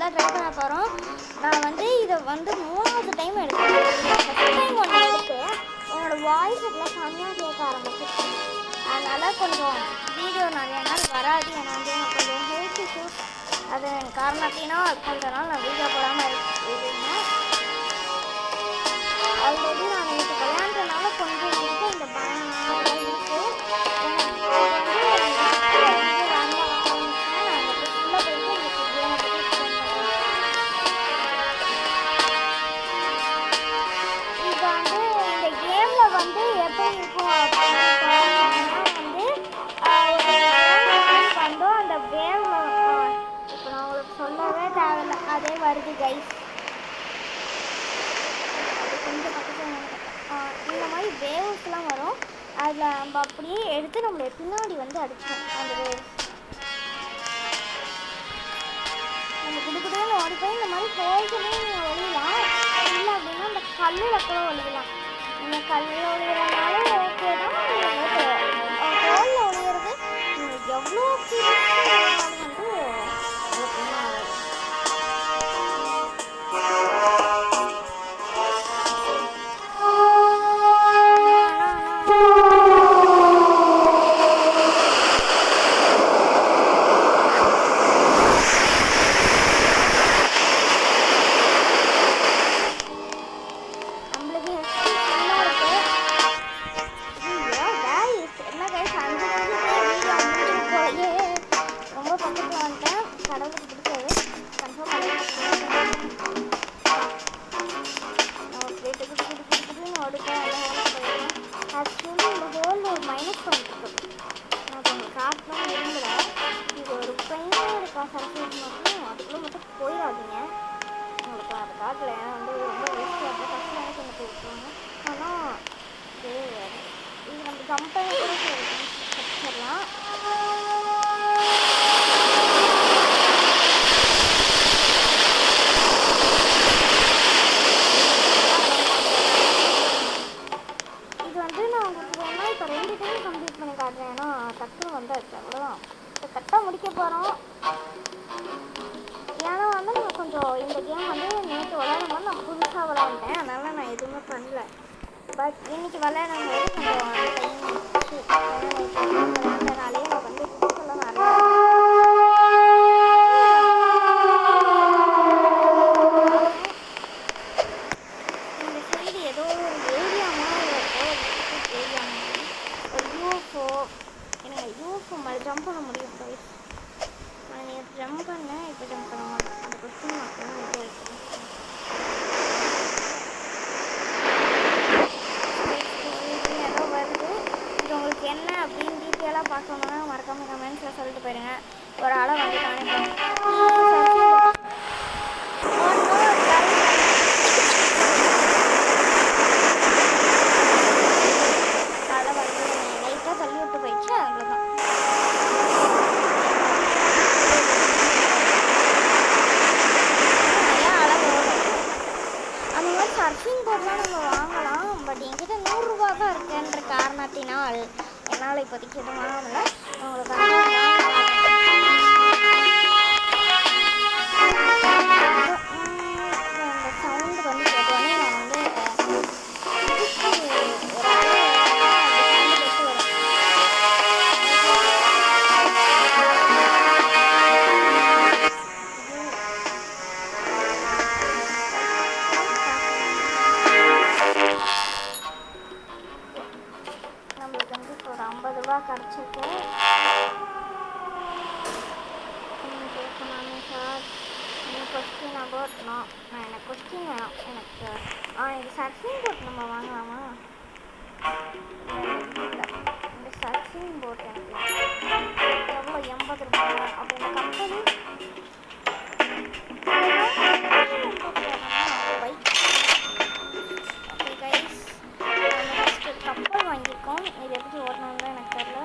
தான் ட்ரை பண்ண போகிறோம். நான் வந்து இதை வந்து 3வது டைம் எடுத்தேன். ஃபஸ்ட் டைம் ஒன்று எடுத்து என்னோடய வாய்ஸ் எல்லாம் செம்மையாக கேட்க ஆரம்பிச்சிருக்கேன். அதனால் கொஞ்சம் வீடியோ நிறைய நாள் வராது. ஏன்னா வந்து எனக்கு கொஞ்சம் ஹெல்த் இஷ்யூஸ் அது காரணத்தினா கொஞ்ச நாள் நான் வீடியோ போடாமல் இருக்கேன். ஆல்ரெடி நான் எனக்கு விளையாண்டுறதுனால கொஞ்சம் வந்து இந்த பயணம் இருக்குது. அதே வருது கைஸ். அது கொஞ்சம் பக்கத்தில் இந்த மாதிரி வேவ்ஸ்லாம் வரும். அதில் நம்ம அப்படியே எடுத்து நம்மளை பின்னாடி வந்து அடிச்சோம். அந்த வேவ்ஸ் நம்ம குடுக்குறேன்னு ஓடி போய் இந்த மாதிரி ஹோல்ஸ்லேயே நீங்கள் ஒழியலாம். இல்லை அப்படின்னா அந்த கல்லில் கூட ஒழியலாம். நீங்கள் கல்லில் ஒழிகிறனாலும் ஓகே தான். ஹோலில் ஒழிகிறது நீங்கள் எவ்வளோ வந்து போயிடாதீங்க. உங்களுக்கு அது காட்டில் ஏன்னா வந்து ரொம்ப வேஸ்ட்டாக இருக்கும். ஃபஸ்ட்டு எனக்கு என்ன போட்டுருவாங்க. ஆனால் இது நம்ம ஜம்ப் பண்ணி கூட கற்றுக்கலாம். இது வந்து நான் உங்களுக்கு வேணால் இப்போ 2 டைம் கம்ப்ளீட் பண்ணி காட்டுறேன். ஏன்னா டக்குன்னு வந்தாச்சு, அவ்வளோதான். இப்போ கரெக்டாக முடிக்க போகிறோம். ஏன்னா வந்து நான் கொஞ்சம் இந்த கேம் வந்து நேற்று விளையாடும்போது நான் புதுசாக விளையாண்டேன். அதனால் நான் எதுவுமே பண்ணல. பட் இன்றைக்கி விளையாடும்போது கொஞ்சம் விளையாண்டனாலே எனக்கு வந்து புதுசெல்லாம் நிறையா இந்த சைடு ஏதோ ஒரு ஏரியா மாதிரி இருக்கும். ஏரியா மாதிரி ஒரு யூஎஃப்ஓ. எனக்கு யூஎஃப்ஓ மாதிரி ஜம்ப் பண்ண முடியும். போய் நான் ஜம்ப் பண்ணேன், இப்போ ஜம்ப் பண்ண மாட்டேன். அந்த கொஸ்டின் மட்டும் தான் இருக்குது. ஏதோ வருது. இது உங்களுக்கு என்ன அப்படின்னு டீட்டெயிலாக பார்க்கணுன்னா மறக்காமல் கமெண்ட்ஸில் சொல்லிட்டு போயிடுங்க. ஒரு ஆளை வந்து காணிப்பேன். அதை வந்து லைட்டாக தள்ளி விட்டு போயிடுச்சு. அவ்வளோதான். சர்ஃபிங் போர்ட்லாம் நம்ம வாங்கலாம். பட் என்கிட்ட 100 ரூபா தான் இருக்குன்ற காரணத்தினால் என்னால் இப்போதைக்கு எதுவும் வாங்க முடியல. உங்களுக்கு அந்த சவுண்டு வந்து கேட்டோடனே நான் வந்து கிடச்சிருக்கு. பேசலாமே சார். எனக்கு கொஸ்டின் அபவுட் எனக்கு கொஸ்டின் வேணும். எனக்கு இது சர்ஃபிங் போட் நம்ம வாங்கலாமா? இந்த சர்ஃபிங் போட் எனக்கு எவ்வளோ 80 ரூபாய். அப்போ இந்த கம்பெனி ஓகே கைஸ், ஃபஸ்ட்டு கப்பல் வாங்கியிருக்கோம். இது எப்படி ஓடணும்னு தான் எனக்கு தெரியல.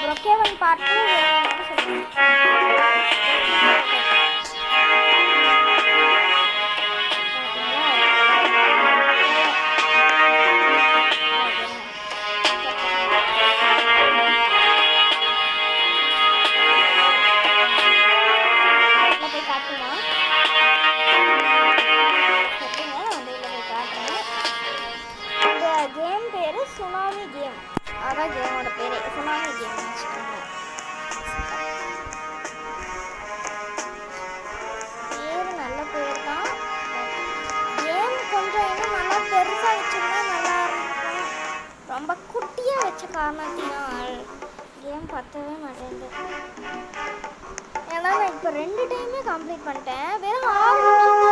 ப்ரொக்கேவன் பார்ட் போய் காட்டுமா? இந்த கேம் பேரு சுனாமி கேம். அதான் கேமோட பேரு, சுனாமி கேம் வச்சுக்கோங்க. பேரு நல்ல பேர் தான். கேம் கொஞ்சம் இன்னும் நல்லா பெருசா வச்சிருந்தா நல்லா இருந்திருக்கும். ரொம்ப குட்டியா வச்ச காரணத்தினால் கேம் பத்தவே மாட்டேங்குது. ஏன்னா நான் இப்போ 2 டைமே கம்ப்ளீட் பண்ணிட்டேன். வெறும் 6 நிமிஷம்.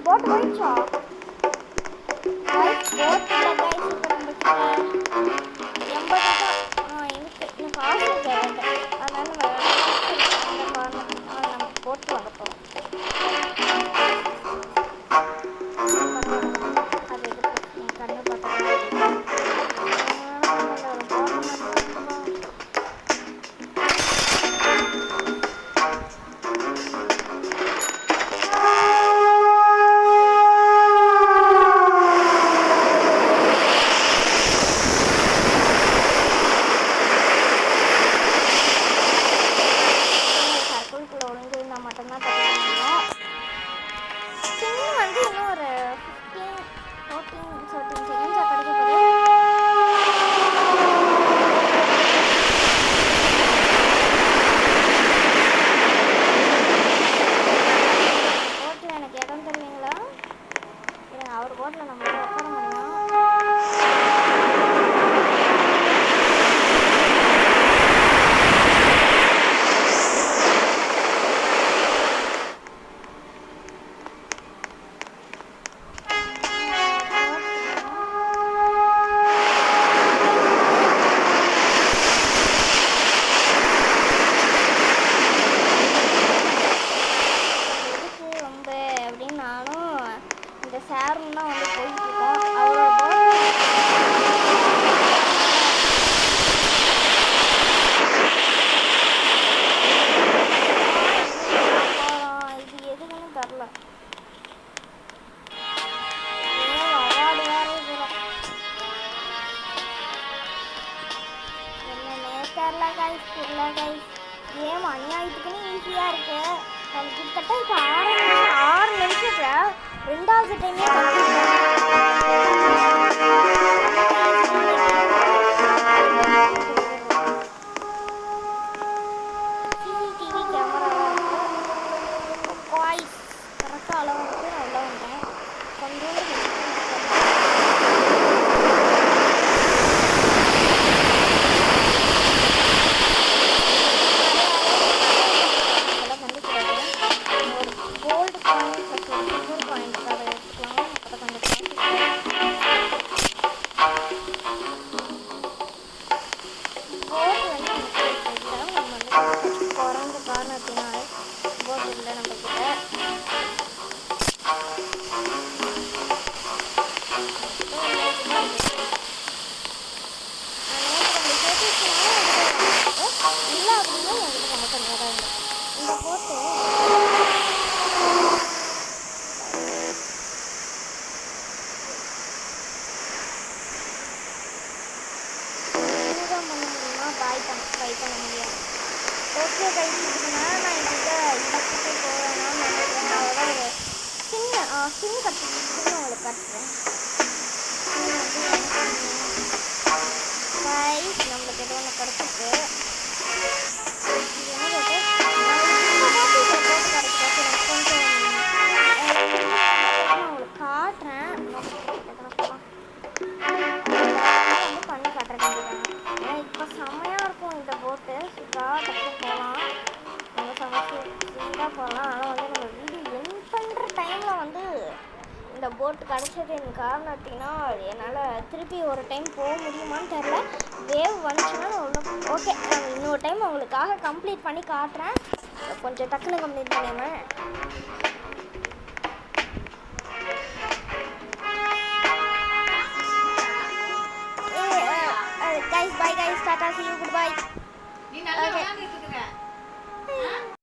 போட்டு போயிடுச்சா? போட்டு இல்லை கைஸ், இப்போ நம்மக்கிட்ட 80 தான் இருக்கு. இன்னும் காசு இருக்கு. அதனால நம்ம போட்டு வாங்க போகிறோம். அது எதுக்கு என் கண்ணு பார்த்தா மட்டும்தான் தருவாங்க. சின்ன வந்து இன்னும் ஒரு 14 செகண்ட்ஸாக கிடைக்க போகுது. போட்டில் எனக்கு இடம் தருவீங்களா? இல்லை அவர் போட்டில் நம்ம உட்கார முடியும். சாரும் தான் வந்து போயிட்டு இருக்கோம். அவரோட இது எதுவுமே தரல. அவார்டு வேற என்னன்னே தெரில கைஸ், புரியல கைஸ். கேம் அநியாயத்துக்குன்னு ஈஸியாக இருக்கு. நம்ம கிட்டத்தட்ட இப்போ 6 நிமிஷத்தில் 2வது டைமே சிசிடிவி கேமரா வாய்ஸ் கரெக்டாக அளவுக்கு நல்லா வந்தேன். கொஞ்சம் கோல்டு காயின் சில்வர் காயின் அதை எடுத்துக்கலாம். அதை கொஞ்சம் போட் வந்து நம்ம வந்து குறைஞ்ச காரணத்தினால போட் இல்லை நம்மக்கிட்ட. இல்லை அப்படின்னா எங்களுக்கு நம்ம கொஞ்சம் இல்லை இந்த போட்டு ட்ரை பண்ண முடியாது. ஓகே கைஸ், இதுக்குன்னா நான் என்கிட்ட இடத்துக்கு போவேணும்னு நினைக்கிறேன். அதோட ஒரு ஸ்கின் கட்டுறேன், உங்களுக்கு கட்டுறேன். கைஸ் நம்மளுக்கு எது ஒன்று கிடச்சிருக்கு. உங்களுக்கு காட்டுறேன், பண்ணி காட்டுறேன். ஏன்னா இப்போ செம்மையாக இருக்கும் இந்த போட்டு. சூப்பராக டக்கு போகலாம், நம்ம சமைச்சு சீண்டாக போகலாம். ஆனால் வந்து நம்ம வீடியோ என் பண்ணுற டைமில் வந்து இந்த போட் கிடச்சதின் காரணத்தினா என்னால் திருப்பி ஒரு டைம் போக முடியுமான்னு தெரில. வேவ் வந்துச்சுன்னா ஓகே, நான் இன்னொரு டைம் உங்களுக்காக கம்ப்ளீட் பண்ணி காட்டுறேன். கொஞ்சம் டக்குன்னு கம்ப்ளீட் பண்ணிடுவேன்.